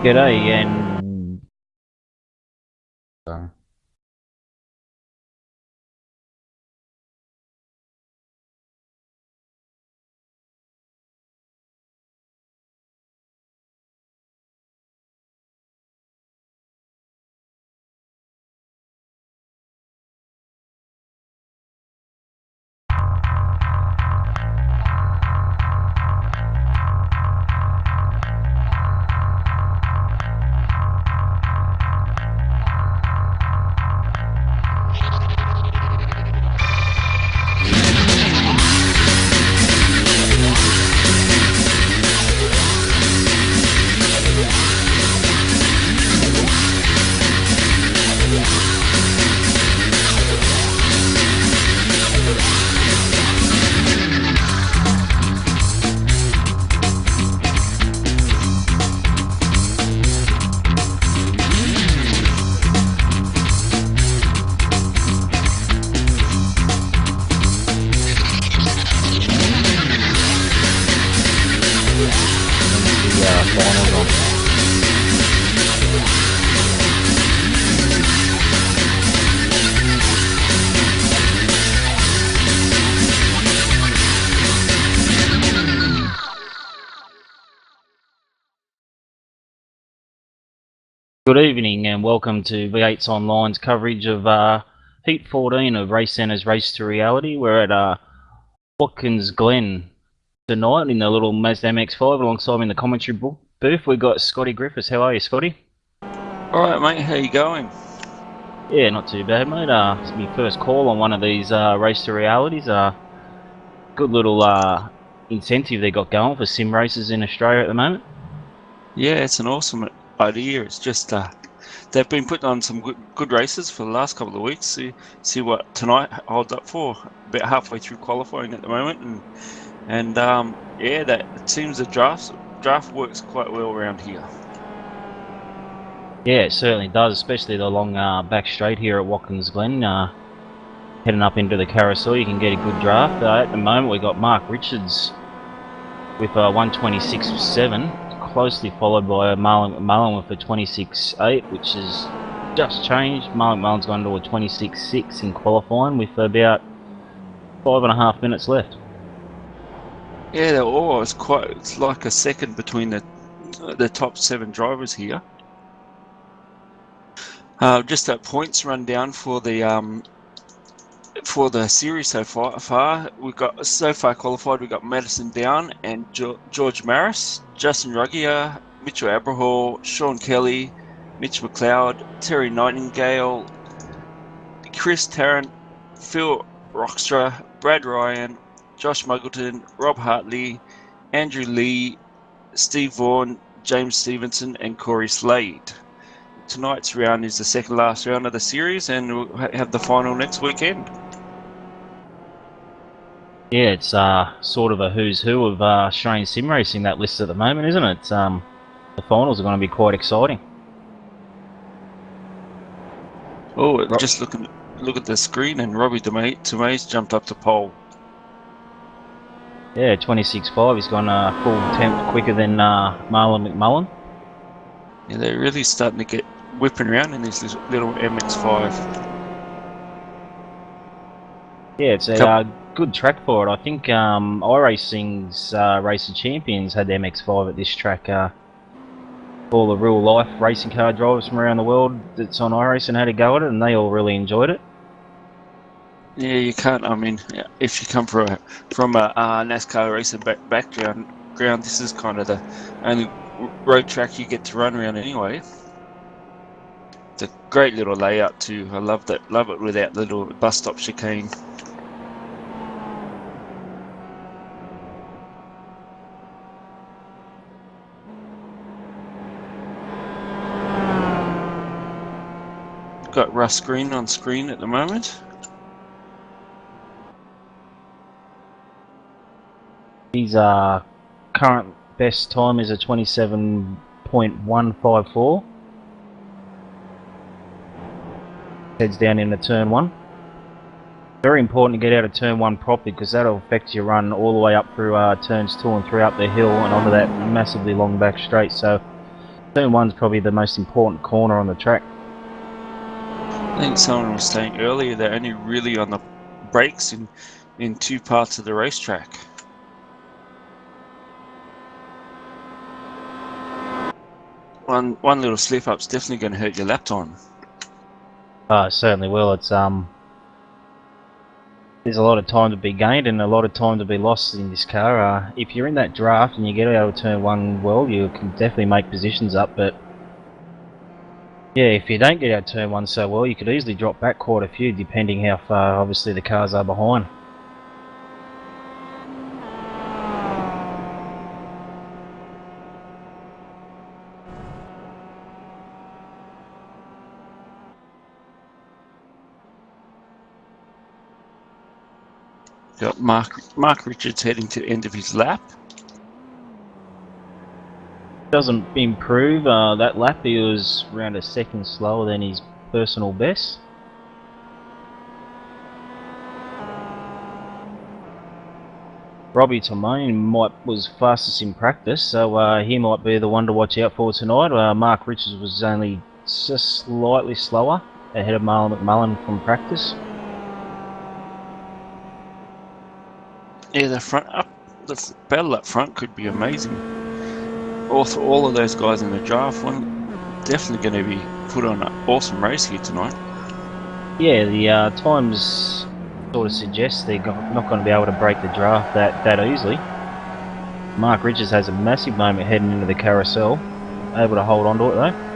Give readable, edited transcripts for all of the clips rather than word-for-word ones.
G'day, and the finals on. Good evening, and welcome to V8's Online's coverage of Heat 14 of Race Centre's Race to Reality. We're at Watkins Glen tonight in the little Mazda MX-5. Alongside me in the commentary booth, we've got Scotty Griffiths. How are you, Scotty? Alright, mate, how you going? Yeah, not too bad, mate. It's my first call on one of these Race to Realities. Good little incentive they got going for sim races in Australia at the moment. Yeah, it's an awesome idea. It's just they've been putting on some good races for the last couple of weeks. See what tonight holds up for. About halfway through qualifying at the moment, and yeah, that it seems the draft works quite well around here. Yeah, it certainly does, especially the long back straight here at Watkins Glen. Heading up into the carousel, you can get a good draft. At the moment, we got Mark Richards with 126.7. Closely followed by Marlon McMullen with a 26.8, which has just changed. Marlon McMullen's gone to a 26.6 in qualifying with about 5.5 minutes left. Yeah, it's like a second between the top 7 drivers here. Just that points run down for the series so far. We've got so far qualified. We've got Madison Down and George Maris, Justin Ruggier, Mitchell Abrahall, Sean Kelly, Mitch McLeod, Terry Nightingale, Chris Tarrant, Phil Rockstra, Brad Ryan, Josh Muggleton, Rob Hartley, Andrew Lee, Steve Vaughan, James Stevenson, and Corey Slade. Tonight's round is the second last round of the series, and we'll have the final next weekend. Yeah, it's sort of a who's who of Australian sim racing, that list at the moment, isn't it? The finals are going to be quite exciting. Oh, just look at the screen, and Robbie Tomei's jumped up to pole. Yeah, 26.5. He's gone a full tenth quicker than Marlon McMullen. Yeah, they're really starting to get whipping around in this little MX-5. Yeah, it's a good track for it. I think iRacing's Race of Champions had the MX-5 at this track. All the real-life racing car drivers from around the world that's on iRacing had a go at it, and they all really enjoyed it. Yeah, you can't. I mean, if you come from a NASCAR racing background, this is kind of the only road track you get to run around anyway. It's a great little layout too. I love it with that little bus stop chicane. Got Russ Green on screen at the moment. His current best time is a 27.154. Heads down into turn 1. Very important to get out of turn 1 properly, because that'll affect your run all the way up through turns 2 and 3 up the hill and onto that massively long back straight. So Turn 1's probably the most important corner on the track. I think someone was saying earlier they're only really on the brakes in two parts of the racetrack. One little slip up's definitely going to hurt your lap time. Certainly will. It's there's a lot of time to be gained and a lot of time to be lost in this car. If you're in that draft and you get out of turn 1 well, you can definitely make positions up, but yeah, if you don't get out of turn 1 so well, you could easily drop back quite a few depending how far obviously the cars are behind. Got Mark Richards heading to the end of his lap. Doesn't improve. That lap he was around a second slower than his personal best. Robbie Tomane was fastest in practice, so he might be the one to watch out for tonight. Mark Richards was only just slightly slower ahead of Marlon McMullen from practice. Yeah, the battle up front could be amazing. All of those guys in the draft, definitely going to be put on an awesome race here tonight. Yeah, the times sort of suggest they're not going to be able to break the draft that easily. Mark Richards has a massive moment heading into the carousel, able to hold on to it though.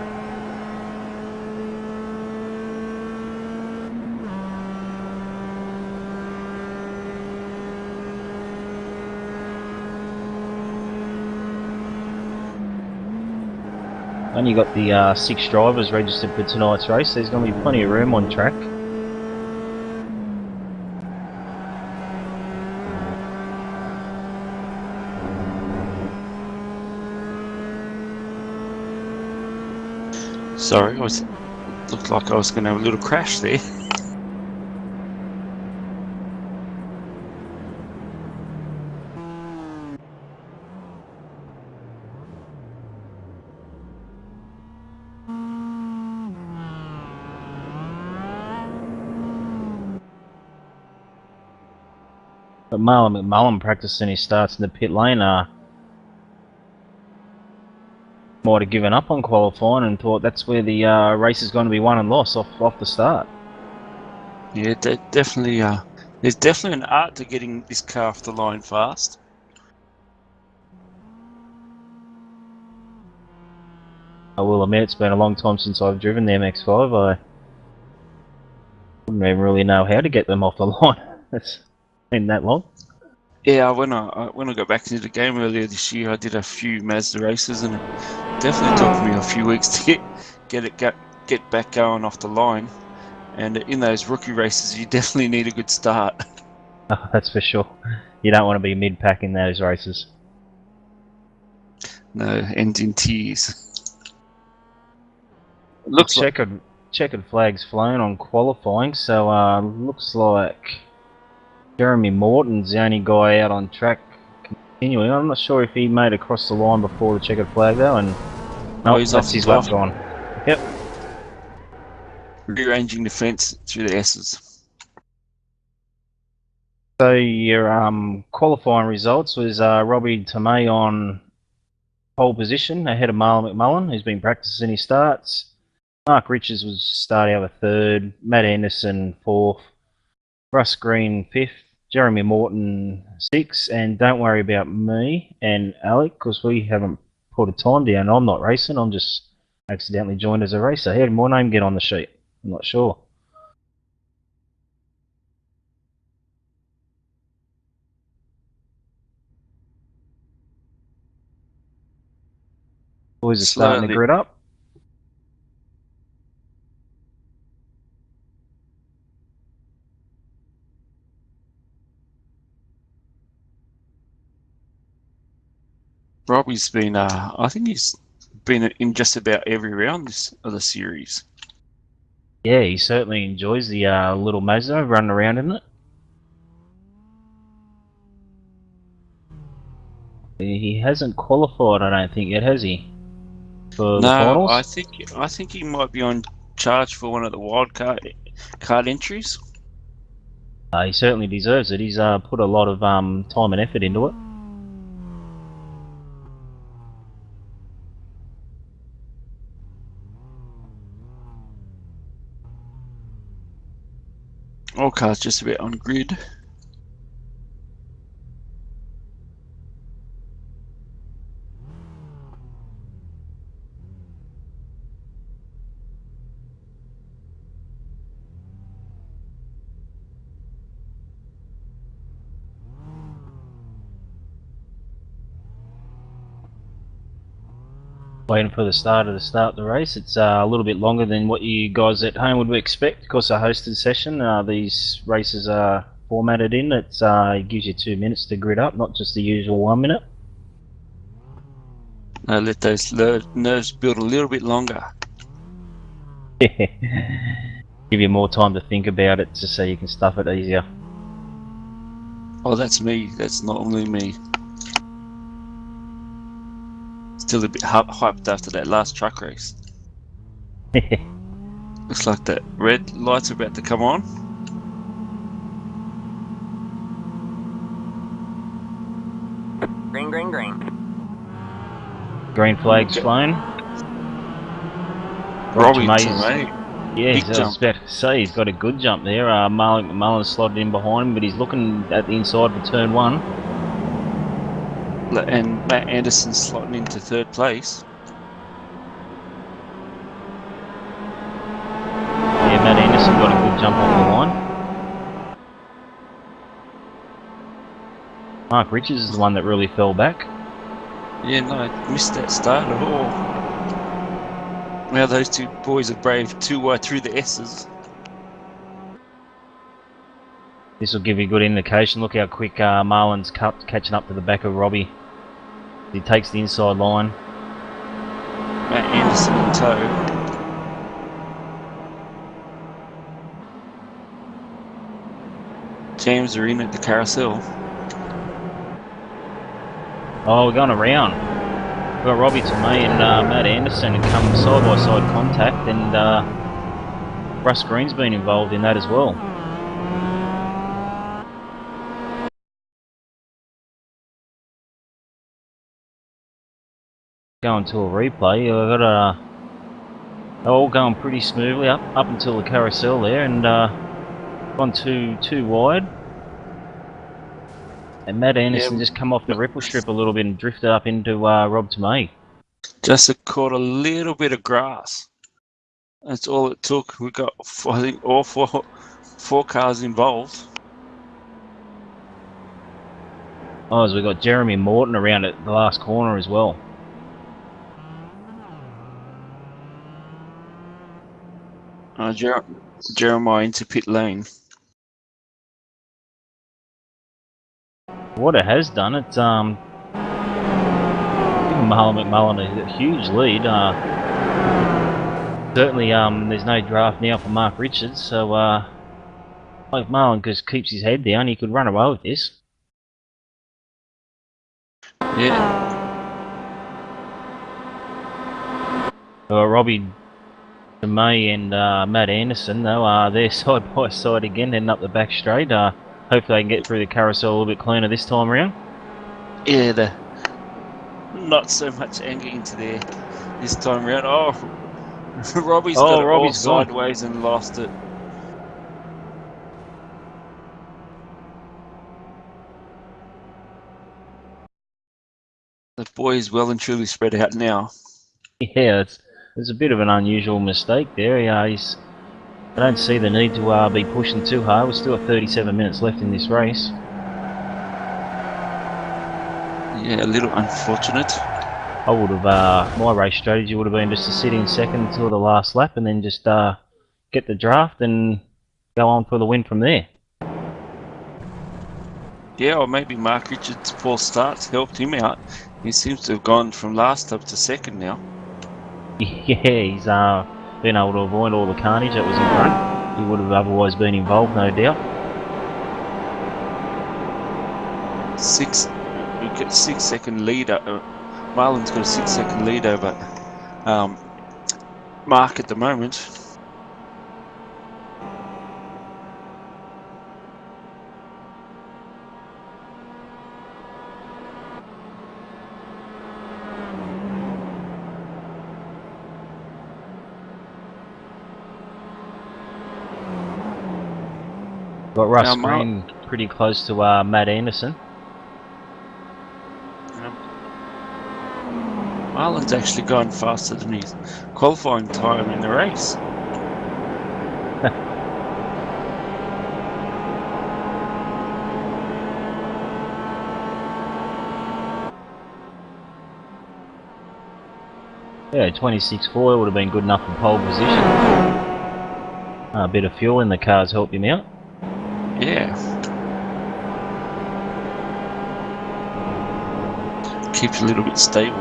Only got the 6 drivers registered for tonight's race. There's going to be plenty of room on track. Sorry, looked like I was going to have a little crash there. But Marlon McMullen practicing his starts in the pit lane might have given up on qualifying and thought that's where the race is going to be won and lost off the start. Yeah, definitely. There's definitely an art to getting this car off the line fast. I will admit it's been a long time since I've driven the MX-5. I wouldn't even really know how to get them off the line. It's been that long. Yeah, when I got back into the game earlier this year, I did a few Mazda races, and it definitely took me a few weeks to get back going off the line. And in those rookie races, you definitely need a good start. Oh, that's for sure. You don't want to be mid-pack in those races. No, end in tears. Looks checkered flags flown on qualifying, so looks like Jeremy Morton's the only guy out on track continuing. I'm not sure if he made it across the line before the checkered flag though, and no, that's his lap gone. Yep. Rearranging the fence through the S's. So your qualifying results was Robbie Tomei on pole position ahead of Marlon McMullen, who's been practicing his starts. Mark Richards was starting over 3rd, Matt Anderson 4th, Russ Green 5th, Jeremy Morton 6th, and don't worry about me and Alec because we haven't put a time down. I'm not racing, I'm just accidentally joined as a racer. How did my name get on the sheet? I'm not sure. Boys are starting to grid up. Robbie's been, I think he's been in just about every round of the series. Yeah, he certainly enjoys the little Mazda running around in it. He hasn't qualified, I don't think yet, has he? for the No, finals? I think he might be on charge for one of the wild card entries. He certainly deserves it. He's put a lot of time and effort into it. All cars just about on grid. Waiting for the start of the race. It's a little bit longer than what you guys at home would expect. Of course, a hosted session. These races are formatted in. It gives you 2 minutes to grid up, not just the usual 1 minute. Let those nerves build a little bit longer. Give you more time to think about it, just so you can stuff it easier. Oh, that's me. That's not only me. Still a bit hyped after that last truck race. Looks like the red lights are about to come on. Green, green, green. Green flag's flown. Robbie Mays, Tomei. yeah, Big I was jump. about to say he's got a good jump there. Marlon McMullen's slotted in behind him, but he's looking at the inside for turn 1. And Matt Anderson slotting into 3rd place. Yeah, Matt Anderson got a good jump off the line. Mark Richards is the one that really fell back. Yeah, no, missed that start at all. Now those two boys have braved 2 wide through the S's. This will give you a good indication. Look how quick Marlon's catching up to the back of Robbie. He takes the inside line. Matt Anderson in tow. James are in at the carousel. Oh, we're going around. We've got Robbie Tomei and Matt Anderson and come side-by-side contact, and Russ Green's been involved in that as well. Going to a replay, we've got all going pretty smoothly up until the carousel there, and gone too wide. And Matt Anderson just come off the ripple strip a little bit and drifted up into Rob Tomei. Just caught a little bit of grass. That's all it took. We got, I think, all four cars involved. Oh, as we got Jeremy Morton around at the last corner as well. Jeremiah into pit lane. What it has done, it's given Marlon McMullen a huge lead. Certainly, there's no draft now for Mark Richards, so if Marlon just keeps his head down, he could run away with this. Yeah. Robbie Tomei and Matt Anderson, though, they're side by side again, heading up the back straight. Hopefully they can get through the carousel a little bit cleaner this time around. Yeah, not so much anger into there this time around. Oh, Robbie's got it all sideways and lost it. The boy is well and truly spread out now. Yeah, it's a bit of an unusual mistake there. I don't see the need to be pushing too hard. We've still got 37 minutes left in this race. Yeah, a little unfortunate. I would have, my race strategy would have been just to sit in second until the last lap and then just get the draft and go on for the win from there. Yeah, or maybe Mark Richards' false starts helped him out. He seems to have gone from last up to second now. Yeah, he's been able to avoid all the carnage that was in front. He would have otherwise been involved, no doubt. We get 6 second lead. Marlon's got a 6 second lead over Mark at the moment. Got Russ Now, Green pretty close to Matt Anderson. Marlon's actually gone faster than his qualifying time in the race. Yeah, 26.4 would have been good enough for pole position. A bit of fuel in the cars helped him out. Yeah. Keeps a little bit stable.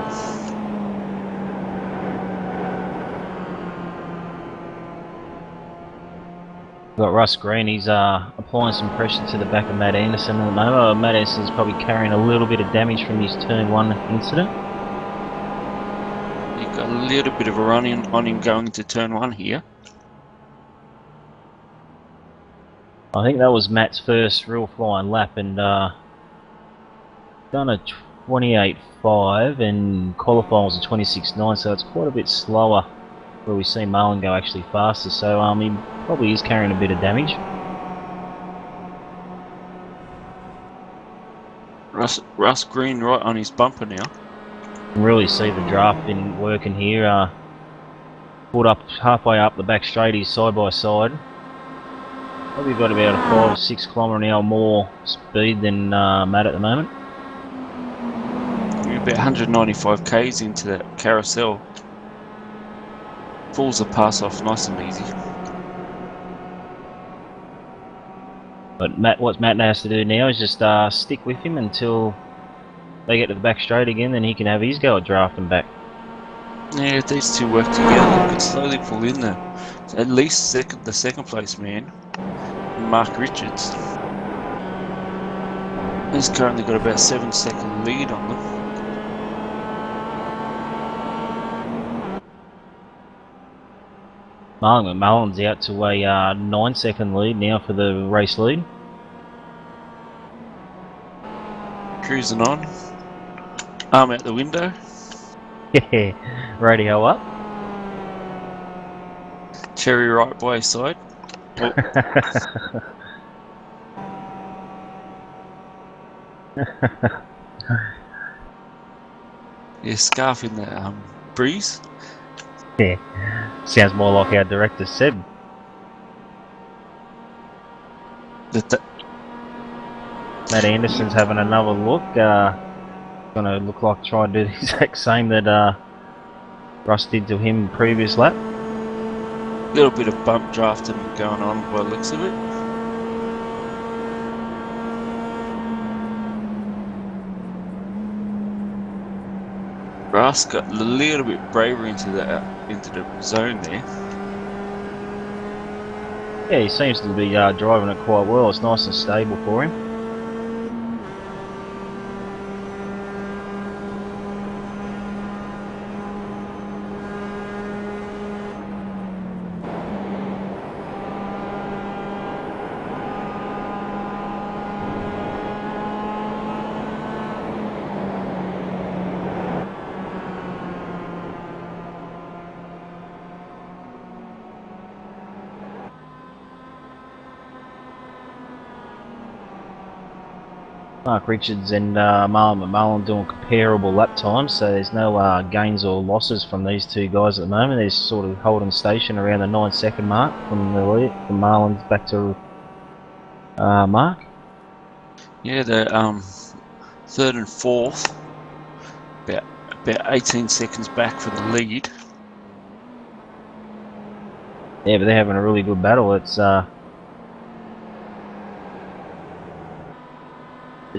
Got Russ Green, he's applying some pressure to the back of Matt Anderson at the moment. Matt Anderson's probably carrying a little bit of damage from his turn 1 incident. You've got a little bit of a run in on him going into turn 1 here. I think that was Matt's first real flying lap, and done a 28.5 and qualifying was a 26.9, so it's quite a bit slower where we see Marlon go actually faster, so he probably is carrying a bit of damage. Russ Green right on his bumper now. You can really see the draft been working here. Pulled up halfway up the back straight, he's side by side. Probably got about a 5 or 6 km/h more speed than Matt at the moment. You're about 195 k's into that carousel. Pulls the pass off nice and easy. But what Matt has to do now is just stick with him until they get to the back straight again, then he can have his go at drafting back. Yeah, if these two work together, they could slowly pull in there. At least the second place man, Mark Richards. He's currently got about 7-second lead on them. Marlon's out to a 9-second lead now for the race lead. Cruising on. Arm out the window. Yeah, radio up. Cherry right by his side. Oh. Yeah, scarf in the breeze. Yeah, sounds more like our director said. Matt Anderson's having another look. Gonna look like trying to do the exact same that Russ did to him previous lap. Little bit of bump drafting going on by the looks of it. Russ got a little bit braver into the zone there. Yeah, he seems to be driving it quite well. It's nice and stable for him. Mark Richards and Marlon McMullen doing comparable lap times, so there's no gains or losses from these two guys at the moment. They're sort of holding station around the 9-second mark from the lead, from Marlon's back to Mark. Yeah, the third and fourth, about 18 seconds back from the lead. Yeah, but they're having a really good battle. It's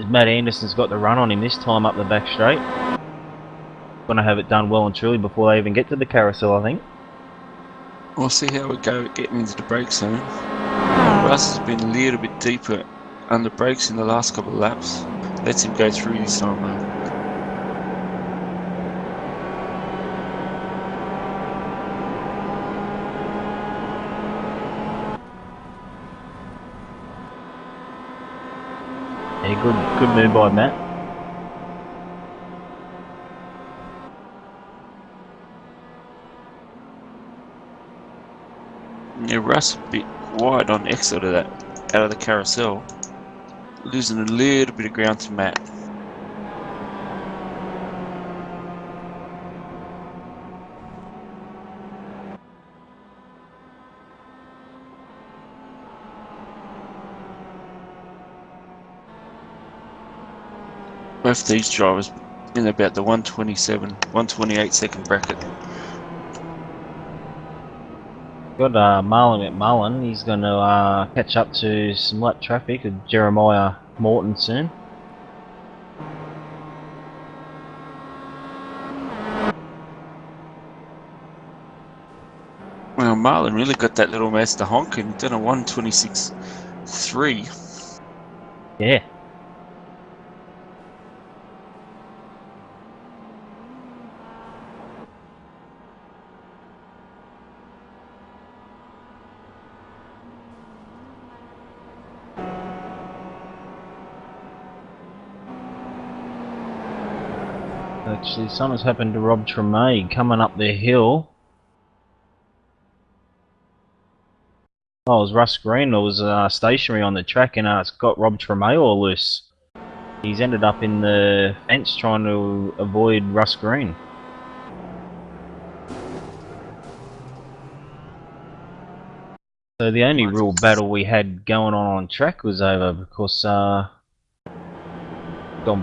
Matt Anderson's got the run on him this time up the back straight. Gonna have it done well and truly before they even get to the carousel, I think. We'll see how we go getting into the brake zone. Russ has been a little bit deeper under brakes in the last couple of laps. Lets him go through this time though. good move by Matt. Yeah, Russ a bit wide on exit of that, out of the carousel. Losing a little bit of ground to Matt. Both these drivers in about the 127, 128 second bracket. Got Marlon McMullen. He's going to catch up to some light traffic with Jeremiah Morton soon. Well, Marlon really got that little Mazda honk and done a 126.3. Yeah. Actually, something's happened to Rob Tremaine coming up the hill. Oh, it was Russ Green that was stationary on the track, and it's got Rob Tremaine all loose. He's ended up in the fence trying to avoid Russ Green. So the only real battle we had going on track was over because gone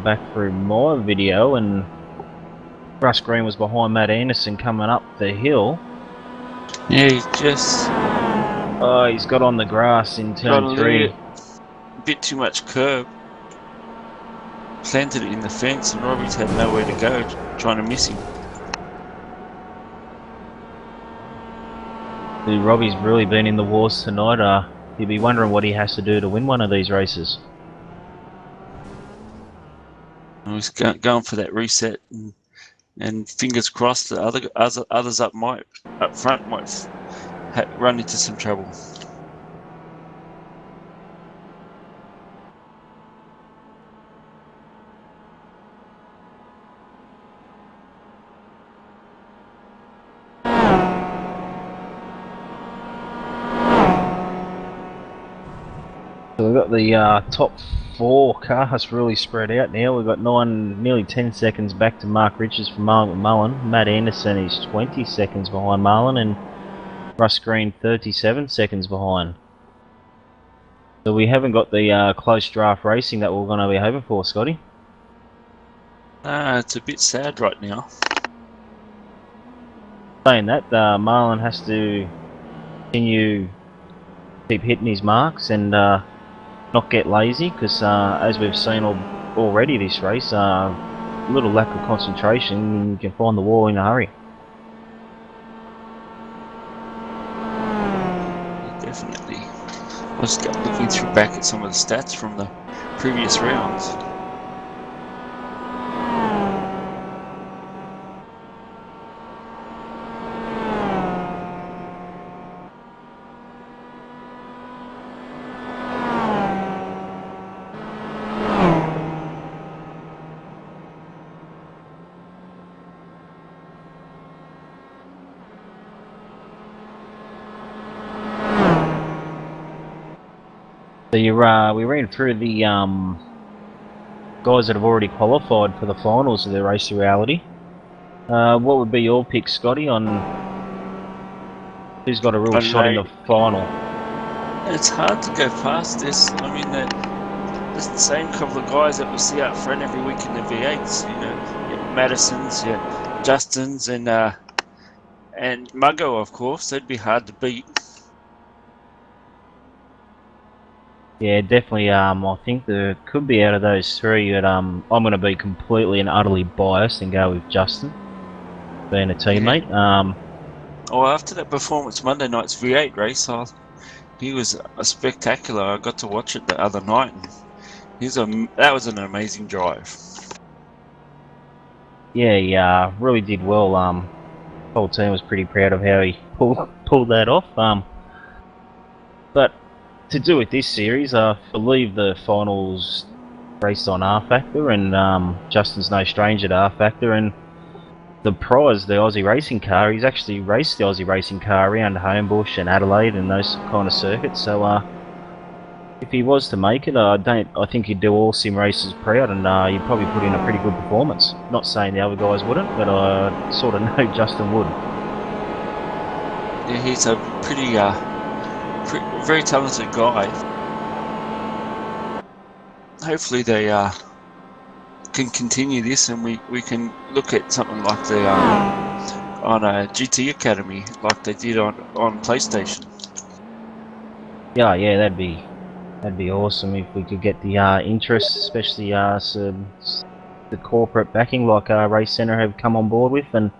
back through my video and Russ Green was behind Matt Anderson coming up the hill. Yeah, he just... Oh, he's got on the grass in turn 3. A bit too much curb. Planted it in the fence and Robbie's had nowhere to go, trying to miss him. Robbie's really been in the wars tonight. He'll be wondering what he has to do to win one of these races. He's going for that reset, and fingers crossed that others up front might run into some trouble. So we've got the top 4 cars really spread out now. We've got nearly 10 seconds back to Mark Richards from Marlon McMullen. Matt Anderson is 20 seconds behind Marlon, and Russ Green 37 seconds behind. So we haven't got the close draft racing that we're going to be hoping for, Scotty. It's a bit sad right now. Saying that, Marlon has to continue keep hitting his marks and not get lazy, because as we've seen already this race, a little lack of concentration, you can find the wall in a hurry. Definitely. I was looking back at some of the stats from the previous rounds. So we ran through the guys that have already qualified for the finals of the Race to Reality. What would be your pick, Scotty, on who's got a real shot in the final? It's hard to go past this. I mean, it's the same couple of guys that we see out front every week in the V8s. You know, your Madisons, your Justins, and Muggo, of course. They'd be hard to beat. Yeah, definitely. I think there could be out of those 3, but I'm going to be completely and utterly biased and go with Justin, being a teammate. After that performance Monday night's V8 race, he was spectacular. I got to watch it the other night, and that was an amazing drive. Yeah, he really did well. The whole team was pretty proud of how he pulled that off. But to do with this series, I believe the finals raced on R Factor, and Justin's no stranger to R Factor, and the prize, the Aussie racing car, he's actually raced the Aussie racing car around Homebush and Adelaide and those kind of circuits. So if he was to make it, I think he'd do all sim races proud, and he'd probably put in a pretty good performance. Not saying the other guys wouldn't, but I sort of know Justin would. Yeah, he's a pretty, very talented guy. Hopefully they can continue this, and we can look at something like the on a GT Academy, like they did on PlayStation. Yeah, that'd be awesome if we could get the interest, especially the corporate backing like Race Centre have come on board with, and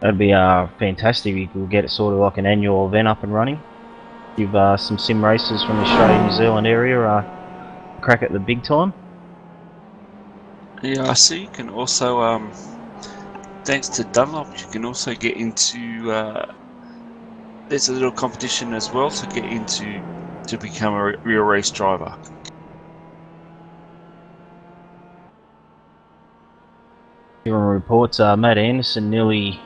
that'd be fantastic if we could get it sort of like an annual event up and running. Give some sim racers from the Australia New Zealand area a crack at the big time. Yeah, I see. You can also, thanks to Dunlop, you can also get into. There's a little competition as well to get into to become a real race driver. Here on reports, Matt Anderson nearly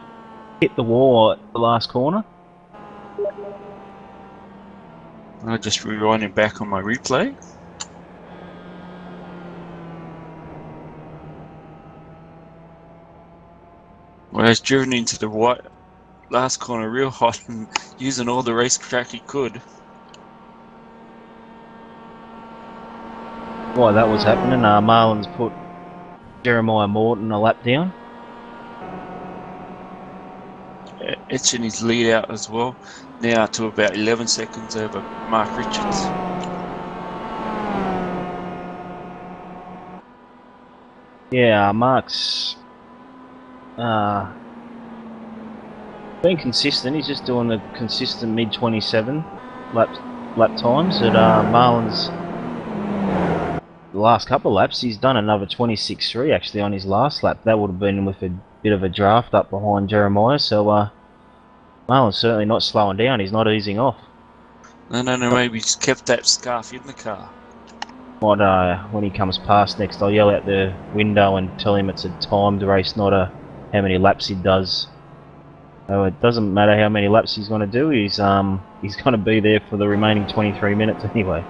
hit the wall at the last corner. I'll just rewinding back on my replay. Well, he's driven into the right last corner real hot and using all the racetrack he could. While that was happening, Marlins put Jeremiah Morton a lap down. Etching his lead out as well, now to about 11 seconds over Mark Richards. Yeah, Mark's been consistent. He's just doing the consistent mid-27 lap times. At Marlins, the last couple of laps, he's done another 26.3 actually on his last lap. That would have been with a bit of a draft up behind Jeremiah. So Marlins certainly not slowing down. He's not easing off. No, maybe he's kept that scarf in the car. When he comes past next, I'll yell out the window and tell him it's a timed race, not a how many laps he does. So it doesn't matter how many laps he's going to do. He's going to be there for the remaining 23 minutes anyway.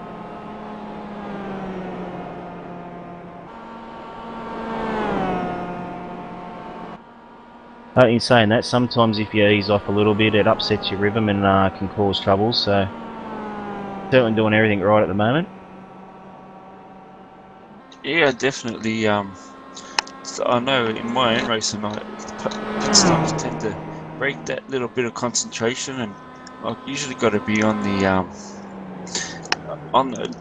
In saying that, sometimes if you ease off a little bit, it upsets your rhythm and can cause troubles. So certainly doing everything right at the moment. Yeah, definitely. I know in my own racing, pit stops tend to break that little bit of concentration, and I've usually got to be on the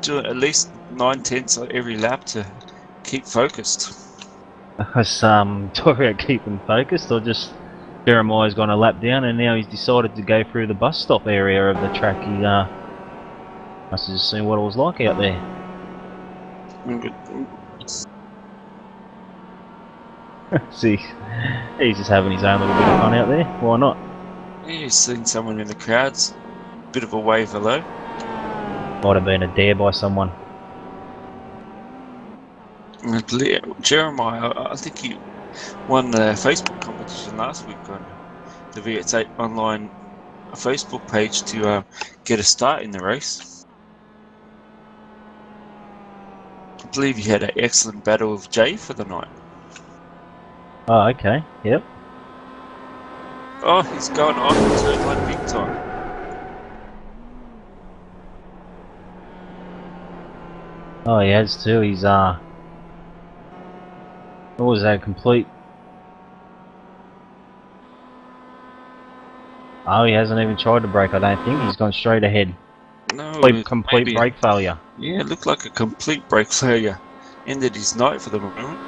do at least 9/10 every lap to keep focused. Talk about keeping focused, or just Jeremiah's gone a lap down and now he's decided to go through the bus stop area of the track. He must have just seen what it was like out there. See, he's just having his own little bit of fun out there. Why not? Yeah, he's seen someone in the crowds. Bit of a wave hello. Might have been a dare by someone. Jeremiah, I think he won the Facebook competition last week on the VX8 online Facebook page to get a start in the race. I believe he had an excellent battle with Jay for the night. Oh, okay. Yep. Oh, he's going off the turn one big time. Oh, he has too. He's what was that? Complete. Oh, he hasn't even tried to brake. I don't think he's gone straight ahead. No, complete brake failure. Yeah, it looked like a complete brake failure. Ended his night for the moment.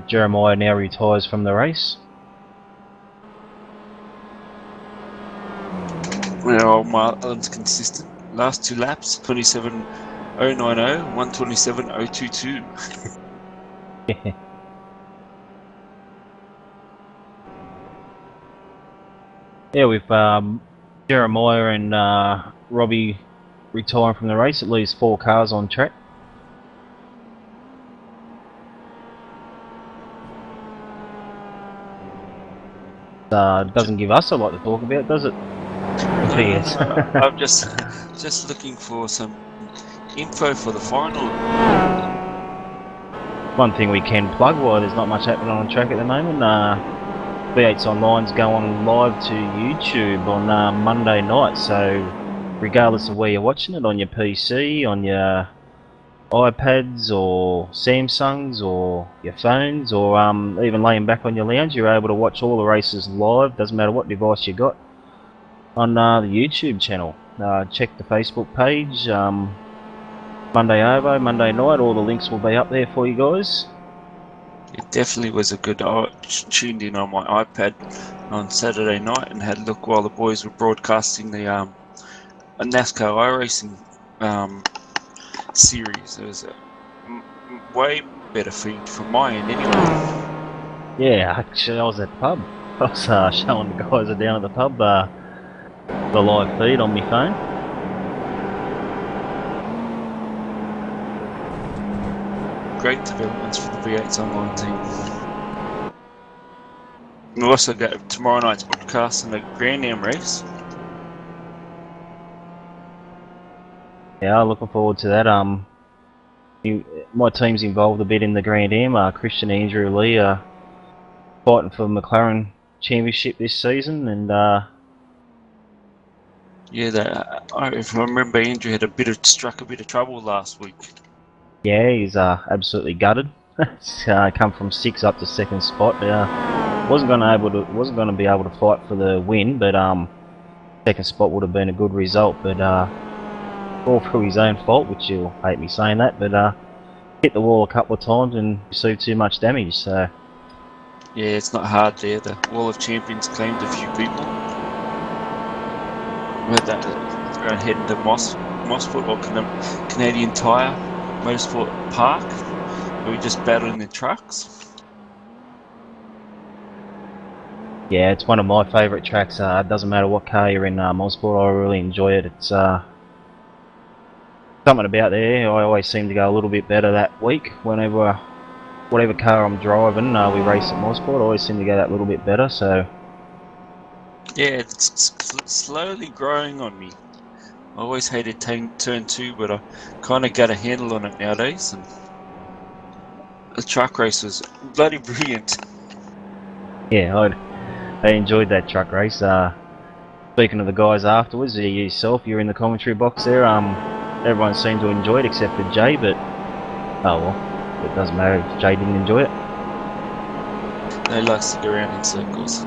Jeremiah now retires from the race. Well, Marlin's consistent. Last two laps, 27.090, 127.022. Yeah, with Jeremiah and Robbie retiring from the race, it leaves 4 cars on track. Doesn't give us a lot to talk about, does it? Yes. I'm just looking for some info for the final. One thing we can plug while there's not much happening on track at the moment, V8's Online's going live to YouTube on Monday night, so regardless of where you're watching it, on your PC, on your iPads or Samsungs or your phones, or even laying back on your lounge, you're able to watch all the races live, doesn't matter what device you got, on the YouTube channel. Check the Facebook page, Monday Ovo, Monday night, all the links will be up there for you guys. It definitely was a good. I tuned in on my iPad on Saturday night and had a look while the boys were broadcasting the NASCAR iRacing series. It was a way better feed from my end anyway. Yeah, actually I was at the pub. I was showing the guys are down at the pub the live feed on my phone. Great developments for the V8's online team. We'll also got tomorrow night's broadcast in the Grand Am race. Yeah, looking forward to that. My team's involved a bit in the Grand Am. Christian Andrew Lee fighting for the McLaren Championship this season, and yeah, if I remember, Andrew had struck a bit of trouble last week. yeah, he's absolutely gutted. Come from 6th up to 2nd spot. Wasn't going to be able to fight for the win, but 2nd spot would have been a good result. But all through his own fault, which you'll hate me saying that. But hit the wall a couple of times and received too much damage. So yeah, it's not hard there. The Wall of Champions claimed a few people. We had that around heading to Mosport or Canadian Tire Motorsport Park, where we just battling the trucks. yeah, it's one of my favourite tracks. It doesn't matter what car you're in, Mosport, I really enjoy it. It's something about there. I always seem to go a little bit better that week. Whatever car I'm driving, we race at Mosport, I always seem to go that little bit better. So yeah, it's slowly growing on me. I always hated turn 2, but I kind of got a handle on it nowadays. And the truck race was bloody brilliant. yeah, I enjoyed that truck race. Speaking of the guys afterwards, yourself, you're in the commentary box there. Everyone seemed to enjoy it except for Jay, but oh well, it doesn't matter if Jay didn't enjoy it. They like to go around in circles.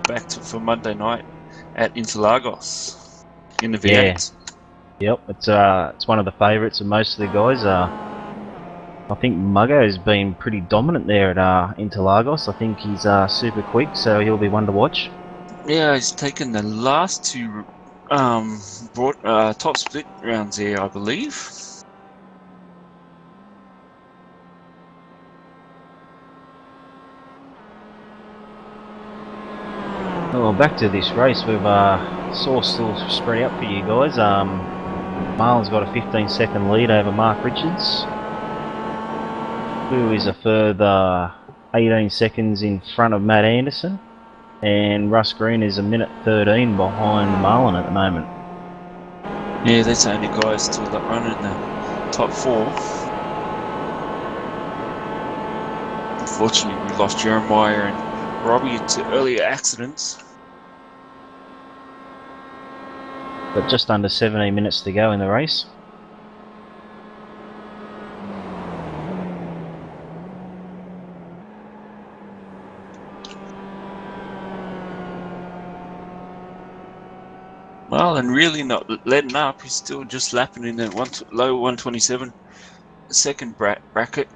Back for Monday night at Interlagos in the V8. Yep, it's one of the favourites of most of the guys. I think Muggo's been pretty dominant there at Interlagos. I think he's super quick, so he'll be one to watch. Yeah, he's taken the last 2 top split rounds there, I believe. Well, back to this race, we've source still spread out for you guys. Marlon's got a 15-second lead over Mark Richards, who is a further 18 seconds in front of Matt Anderson, and Russ Green is a minute 13 behind Marlon at the moment. Yeah, that's the only guys still that run in the top 4. Unfortunately, we lost Jeremiah and Robbie to earlier accidents. But just under 17 minutes to go in the race. Well, and really not letting up. He's still just lapping in the low 127 second bracket.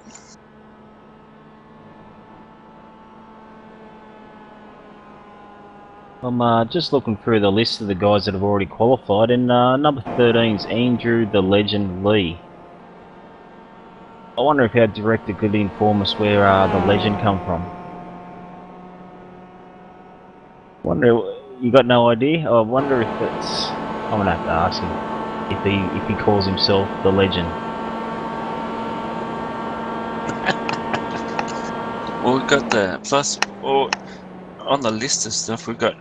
I'm just looking through the list of the guys that have already qualified, and number 13 is Andrew the Legend Lee. I wonder if our director could inform us where the legend come from. Wonder, you got no idea? I wonder if it's. I'm gonna have to ask him if he calls himself the legend. Well, we got the plus, or on the list of stuff, we've got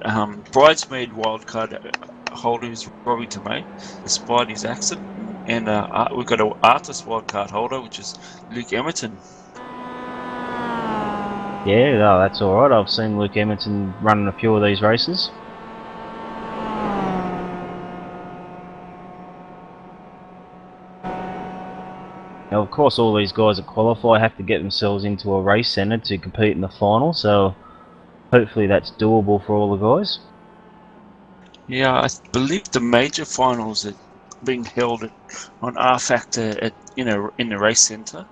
bridesmaid wildcard holder who's Robbie Tomei, the Spidey's accent, and we've got an artist wildcard holder which is Luke Emerton. Yeah, no, that's alright. I've seen Luke Emerton running a few of these races. Now, of course, all these guys that qualify have to get themselves into a race centre to compete in the final, so hopefully that's doable for all the guys. Yeah, I believe the major finals are being held on R Factor in the race centre,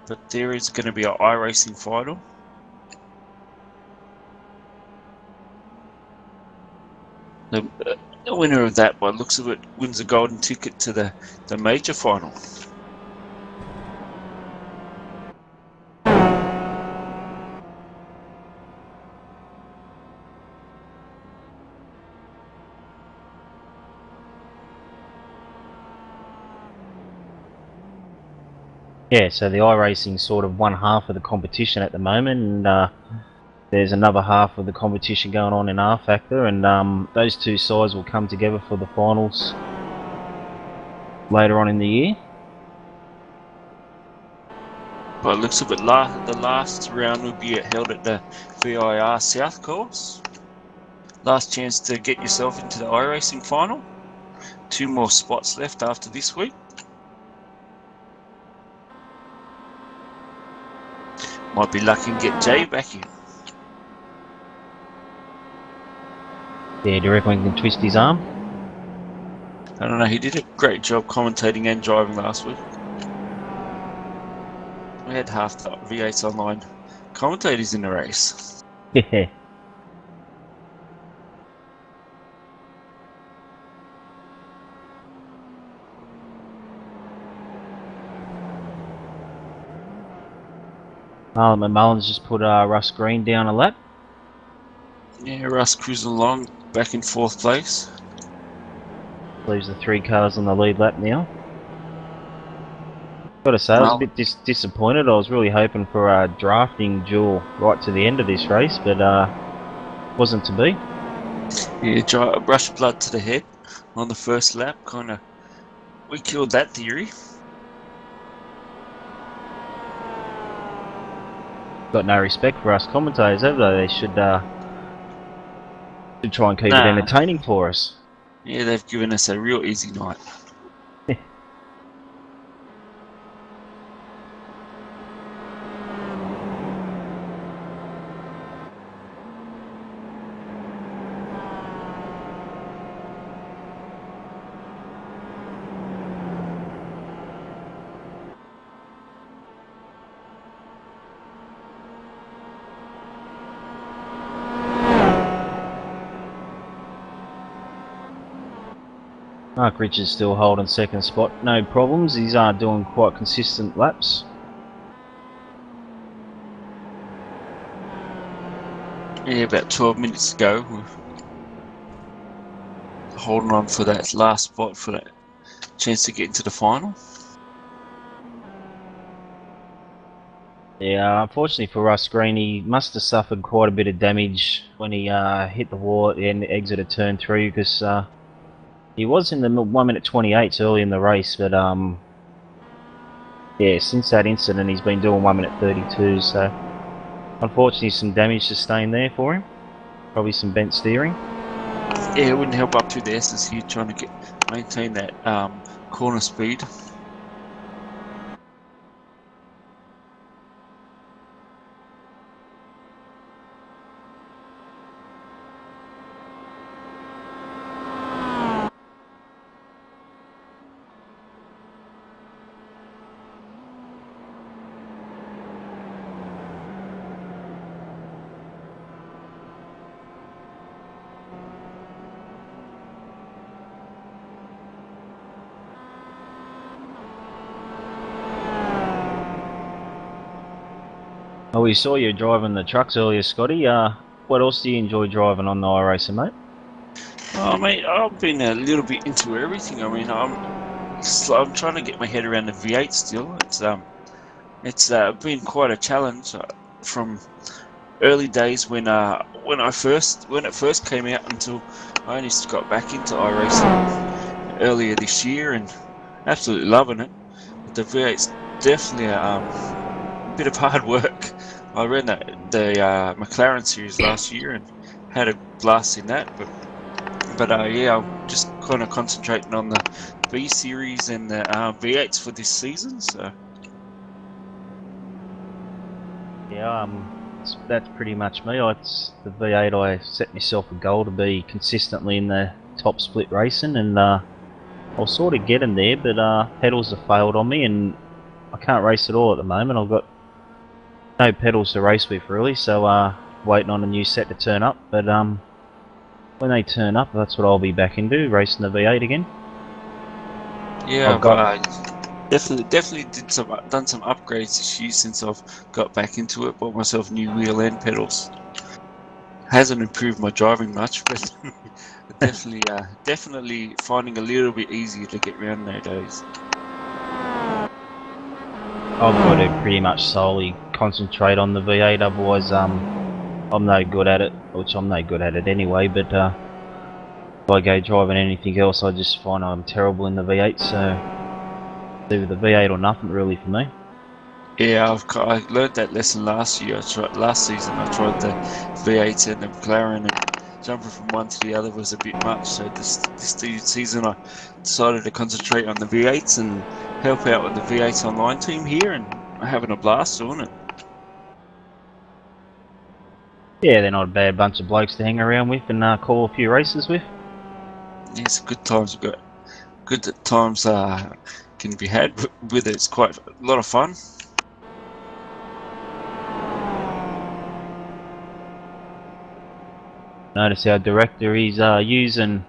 but there is going to be an iRacing final. The winner of that, by the looks of it, wins a golden ticket to the major final. Yeah, so the iRacing's sort of one half of the competition at the moment, and there's another half of the competition going on in R Factor, and those two sides will come together for the finals later on in the year. By the looks of it, the last round will be held at the VIR South course. Last chance to get yourself into the iRacing final. 2 more spots left after this week. Might be lucky and get Jay back in. Yeah, do you reckon we can twist his arm? I don't know, he did a great job commentating and driving last week. We had half the V8 online commentators in the race. Yeah. Marlon McMullen's just put Russ Green down a lap. Yeah, Russ cruising along, back in 4th place. Leaves the 3 cars on the lead lap now. Gotta say, I was a bit disappointed. I was really hoping for a drafting duel right to the end of this race, but wasn't to be. Yeah, rush blood to the head on the first lap. We killed that theory. Got no respect for us commentators, have they? They should try and keep it entertaining for us. Yeah, they've given us a real easy night. Mark Richards still holding 2nd spot, no problems. He's doing quite consistent laps. Yeah, about 12 minutes to go. We're holding on for that last spot for that chance to get into the final. Yeah, unfortunately for Russ Green, he must have suffered quite a bit of damage when he hit the wall at the end, exit of turn 3, because he was in the 1 minute 28 early in the race, but yeah, since that incident he's been doing 1 minute 32, so unfortunately some damage sustained there for him. Probably some bent steering. Yeah, it wouldn't help up through the S's here, trying to maintain that corner speed. Oh, we saw you driving the trucks earlier, Scotty. What else do you enjoy driving on the iRacer, mate? Oh, mate, I've been a little bit into everything. I mean, I'm trying to get my head around the V8 still. It's been quite a challenge from early days when it first came out until I only got back into iRacing earlier this year and absolutely loving it. But the V8's definitely a bit of hard work. I ran the McLaren series last year and had a blast in that, but yeah, I'm just kind of concentrating on the B series and the V8s for this season. So Yeah, that's pretty much me. It's the V8. I set myself a goal to be consistently in the top split racing, and I'll sort of get in there, but pedals have failed on me, and I can't race at all at the moment. I've got no pedals to race with really, so waiting on a new set to turn up. But when they turn up, that's what I'll be back into, racing the V8 again. yeah, I've got definitely done some upgrades this year since I've got back into it. Bought myself new wheel and pedals. Hasn't improved my driving much, but definitely finding a little bit easier to get around nowadays. I've got to pretty much solely concentrate on the V8, otherwise I'm no good at it, which I'm no good at it anyway, but if I go driving anything else I just find I'm terrible in the V8, so it's either the V8 or nothing really for me. Yeah, I learned that lesson last year. Last season I tried the V8 and the McLaren, and jumping from one to the other was a bit much. So this season I decided to concentrate on the V8s and help out with the V8 online team here, and I'm having a blast doing it. Yeah, they're not a bad bunch of blokes to hang around with and call a few races with. Yes, good times we've got. Good times can be had with it. It's quite a lot of fun. Notice our director is using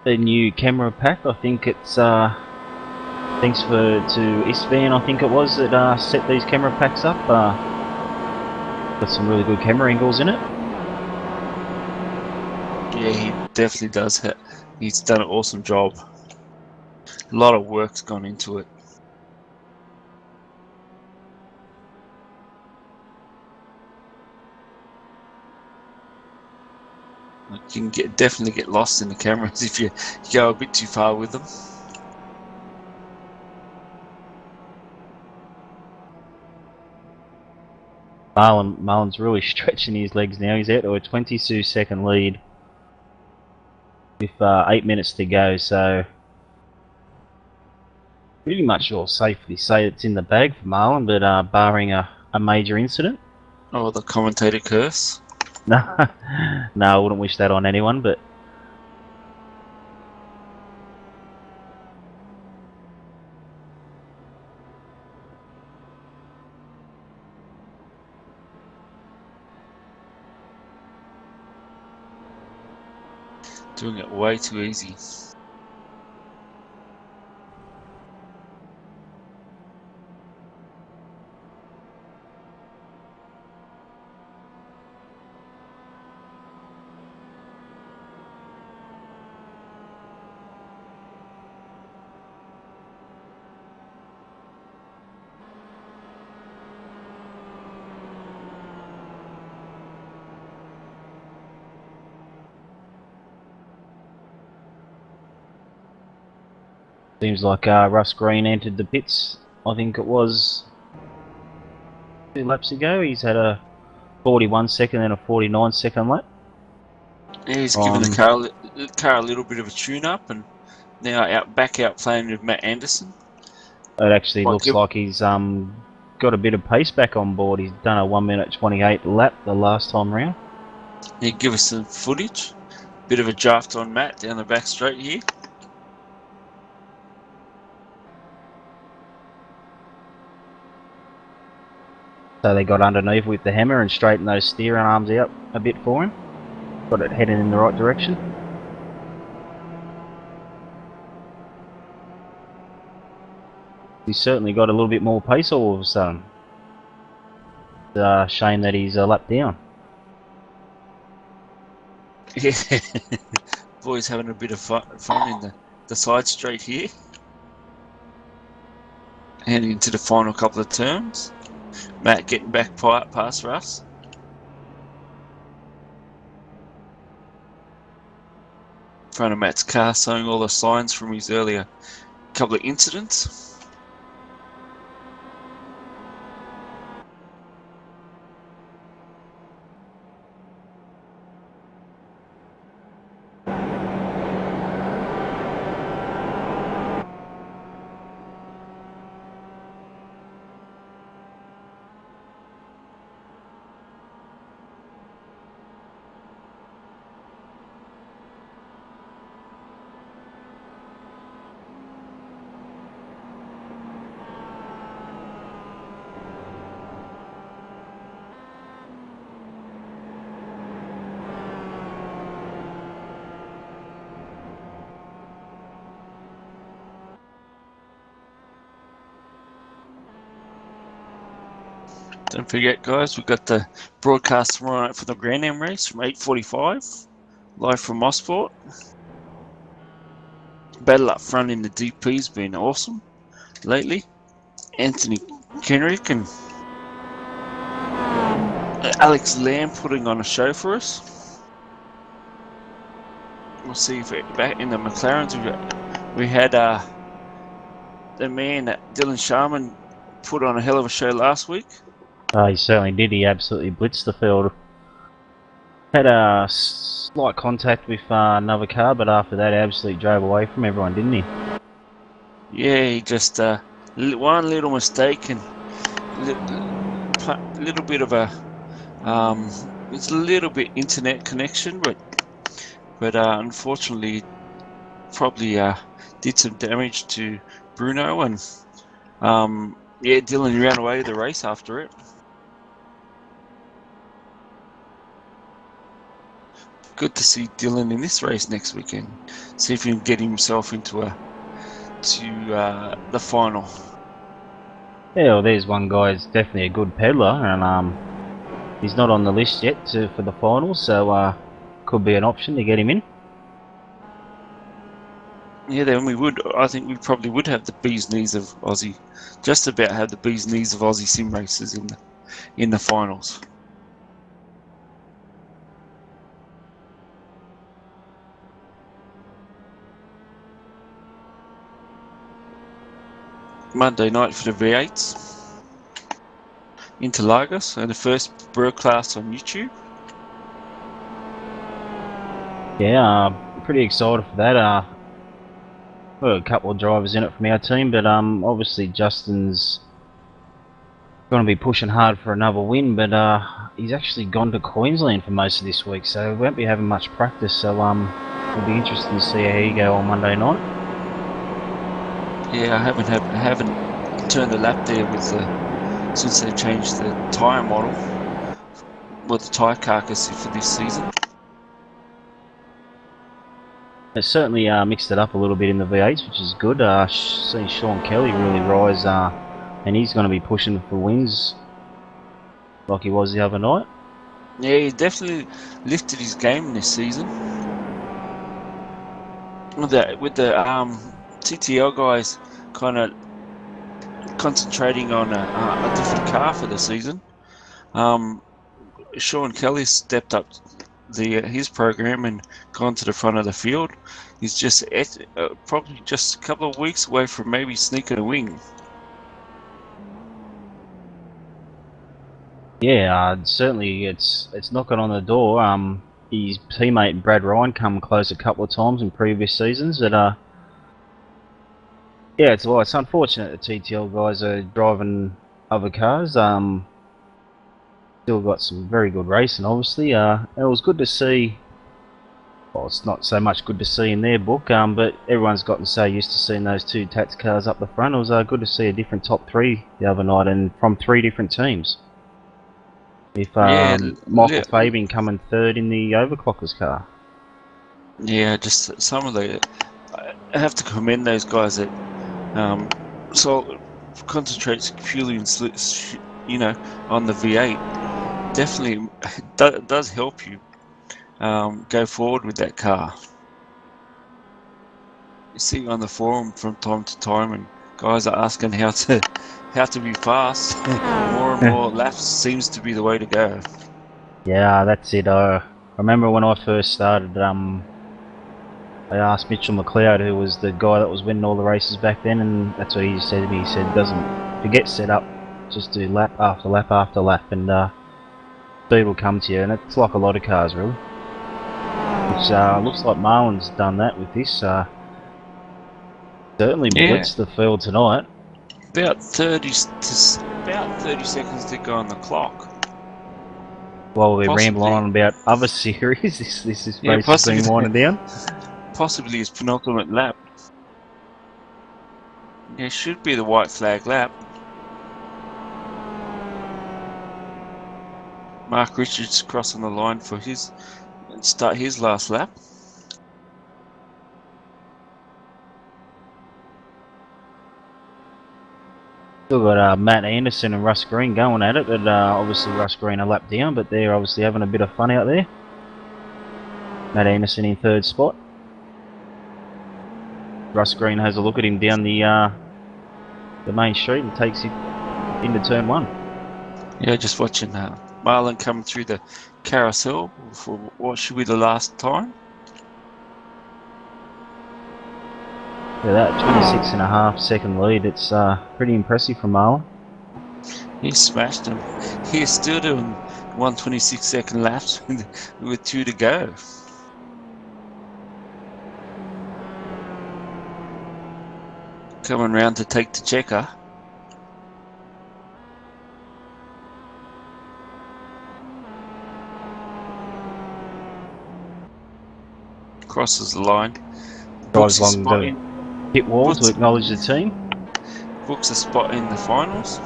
the new camera pack. I think it's thanks to Istvan, I think it was, that set these camera packs up. Got some really good camera angles in it. Yeah, he definitely does. He's done an awesome job. A lot of work's gone into it. You can definitely get lost in the cameras if you go a bit too far with them. Marlon's really stretching his legs now. He's out to a 22-second lead with 8 minutes to go, so pretty much all safely say it's in the bag for Marlon, but barring a major incident. Oh, the commentator curse. No, no, I wouldn't wish that on anyone, but Doing it way too easy. seems like Russ Green entered the pits, I think it was 2 laps ago. He's had a 41 second and a 49 second lap. Yeah, he's given the car a little bit of a tune-up, and now back out playing with Matt Anderson. It actually looks like he's got a bit of pace back on board. He's done a 1:28 lap the last time round. He give us some footage. Bit of a draft on Matt down the back straight here. So they got underneath with the hammer and straightened those steering arms out a bit for him. Got it heading in the right direction. He's certainly got a little bit more pace all of a sudden. It's a shame that he's a lap down. Yeah, boys having a bit of fun in the side straight here. Heading into the final couple of turns. Matt getting back past Russ. In front of Matt's car, showing all the signs from his earlier couple of incidents. Don't forget, guys, we've got the broadcast tomorrow night for the Grand Am race from 8:45, live from Mosport. Battle up front in the DP's been awesome lately. Anthony Kenrick and Alex Lamb putting on a show for us. We'll see if back in the McLarens we had the man Dylan Sharman put on a hell of a show last week. He certainly did. He absolutely blitzed the field. Had a slight contact with another car, but after that, absolutely drove away from everyone, didn't he? Yeah, he just one little mistake and little bit of a it's a little bit internet connection, but unfortunately, probably did some damage to Bruno, and yeah, Dylan ran away the race after it. Good to see Dylan in this race next weekend. See if he can get himself into the final. Yeah, well, there's one guy who's definitely a good peddler, and he's not on the list yet for the final, so could be an option to get him in. Yeah, then I think we probably would have the bee's knees of Aussie, just about have the bee's knees of Aussie sim racers in the finals. Monday night for the V8s. Interlagos and the first Bro class on YouTube. Yeah, pretty excited for that. Got a couple of drivers in it from our team, but obviously Justin's going to be pushing hard for another win, but he's actually gone to Queensland for most of this week, so we won't be having much practice, so it'll be interesting to see how he go on Monday night. Yeah, I haven't turned the lap there with since they changed the tyre model, or the tyre carcass for this season. It certainly mixed it up a little bit in the V8s, which is good. Seeing Sean Kelly really rise, and he's going to be pushing for wins like he was the other night. Yeah, he definitely lifted his game this season. With the TTL guys kind of concentrating on a different car for the season, Sean Kelly stepped up his program and gone to the front of the field. He's just probably just a couple of weeks away from maybe sneaking a win. Yeah, certainly it's knocking on the door. His teammate Brad Ryan come close a couple of times in previous seasons, but yeah, it's unfortunate the TTL guys are driving other cars. Still got some very good racing, obviously. And it was good to see. Well, it's not so much good to see in their book, but everyone's gotten so used to seeing those two Tats cars up the front. It was good to see a different top three the other night, and from three different teams. With Michael Fabian coming third in the Overclockers car. Yeah, just some of the. I have to commend those guys that so concentrates purely on on the V8. Definitely does help you go forward with that car. You see on the forum from time to time, and guys are asking how to be fast. More and more laps seems to be the way to go. Yeah, that's it. I remember when I first started, I asked Mitchell McLeod, who was the guy that was winning all the races back then, and that's what he said to me. He said, if you get set up, just do lap after lap after lap, and speed will come to you. And it's like a lot of cars, really. Which looks like Marlin's done that with this. Certainly blitzed the field tonight. About 30 seconds to go on the clock. While we're rambling on about other series, this is race has been winding down. Possibly his penultimate lap. It should be the white flag lap. Mark Richards crossing the line for start his last lap. Still got Matt Anderson and Russ Green going at it, but obviously Russ Green a lap down, but they're obviously having a bit of fun out there. Matt Anderson in third spot. Russ Green has a look at him down the main street and takes it into turn one. Yeah, just watching Marlin come through the carousel for what should be the last time. Yeah, that 26.5 second lead, it's pretty impressive from Marlin. He smashed him. He's still doing 126 second laps with 2 to go. Coming round to take the checker. Crosses the line. Drives along the pit wall to acknowledge the team. Books a spot in the finals.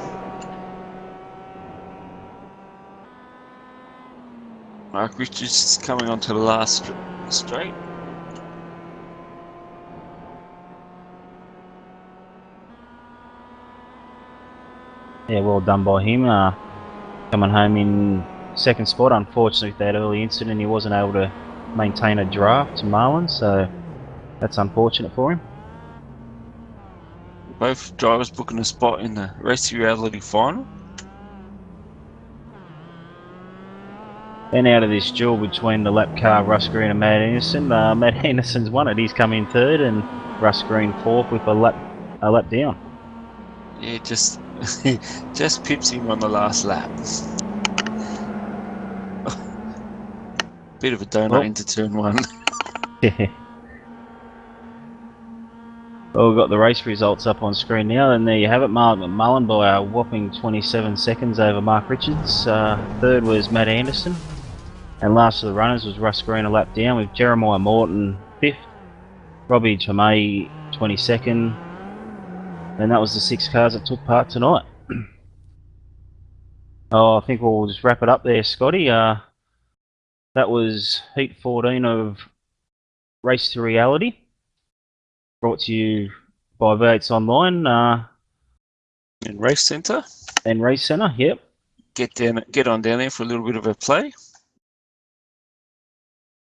Mark Richards is coming onto the last straight. Yeah, well done by him. Coming home in second spot. Unfortunately, with that early incident, he wasn't able to maintain a draft to Marlin, so that's unfortunate for him. Both drivers booking a spot in the Race Reality final. Then out of this duel between the lap car, Russ Green and Matt Anderson. Matt Anderson's won it. He's come in third, and Russ Green fourth with a lap down. Yeah, just pips him on the last lap. Bit of a donut into turn one. Yeah. Well, we've got the race results up on screen now, and there you have it. Mark McMullen by a whopping 27 seconds over Mark Richards. Third was Matt Anderson, and last of the runners was Russ Green a lap down, with Jeremiah Morton 5th, Robbie Tomei 22nd, and that was the 6 cars that took part tonight. I think we'll just wrap it up there, Scotty. That was Heat 14 of Race to Reality, brought to you by V8s Online And Race Centre. And Race Centre, yep. Get on down there for a little bit of a play.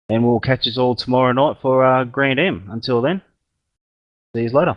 And we'll catch us all tomorrow night for Grand M. Until then, see you later.